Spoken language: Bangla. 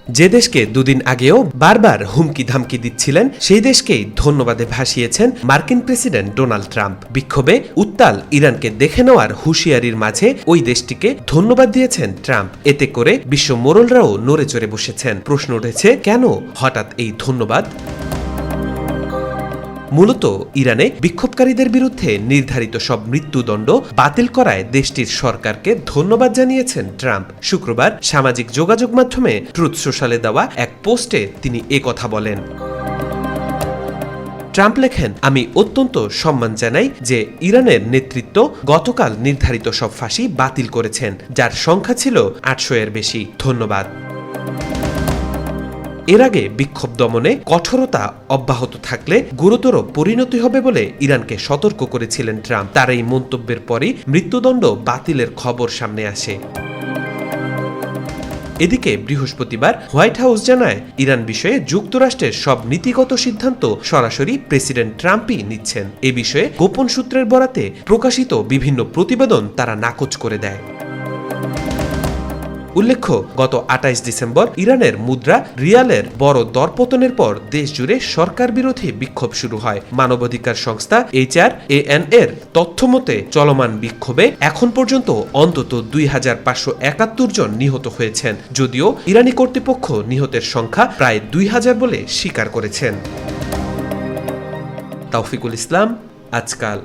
যে দেশকে দুদিন আগেও বারবার হুমকি ধামকি দিচ্ছিলেন সেই দেশকেই ধন্যবাদে ভাসিয়েছেন মার্কিন প্রেসিডেন্ট ডোনাল্ড ট্রাম্প। বিক্ষোভে উত্তাল ইরানকে দেখে নেওয়ার হুঁশিয়ারির মাঝে ওই দেশটিকে ধন্যবাদ দিয়েছেন ট্রাম্প। এতে করে বিশ্ব মোড়লরাও নড়ে চড়ে বসেছেন। প্রশ্ন উঠেছে, কেন হঠাৎ এই ধন্যবাদ? মূলত ইরানে বিক্ষোভকারীদের বিরুদ্ধে নির্ধারিত সব মৃত্যুদণ্ড বাতিল করায় দেশটির সরকারকে ধন্যবাদ জানিয়েছেন ট্রাম্প। শুক্রবার সামাজিক যোগাযোগ মাধ্যমে ট্রুথ সোশ্যালে দেওয়া এক পোস্টে তিনি একথা বলেন। ট্রাম্প লেখেন, আমি অত্যন্ত সম্মান জানাই যে ইরানের নেতৃত্ব গতকাল নির্ধারিত সব ফাঁসি বাতিল করেছেন, যার সংখ্যা ছিল ৮০০ এর বেশি। ধন্যবাদ। এর আগে বিক্ষোভ দমনে কঠোরতা অব্যাহত থাকলে গুরুতর পরিণতি হবে বলে ইরানকে সতর্ক করেছিলেন ট্রাম্প। তার এই মন্তব্যের পরই মৃত্যুদণ্ড বাতিলের খবর সামনে আসে। এদিকে বৃহস্পতিবার হোয়াইট হাউস জানায়, ইরান বিষয়ে যুক্তরাষ্ট্রের সব নীতিগত সিদ্ধান্ত সরাসরি প্রেসিডেন্ট ট্রাম্পই নিচ্ছেন। এ বিষয়ে গোপন সূত্রের বরাতে প্রকাশিত বিভিন্ন প্রতিবেদন তারা নাকচ করে দেয়। উল্লেখ্য, গত ২৮ ডিসেম্বর ইরানের মুদ্রা রিয়ালের বড় দরপতনের পর দেশজুড়ে সরকার বিরোধী বিক্ষোভ শুরু হয়। মানবাধিকার সংস্থা HRAN এর তথ্য মতে চলমান বিক্ষোভে এখন পর্যন্ত অন্তত ২৫৭১ জন নিহত হয়েছেন, যদিও ইরানি কর্তৃপক্ষ নিহতের সংখ্যা প্রায় ২০০০ বলে স্বীকার করেছেন। তাওফিকুল ইসলাম, আজকাল।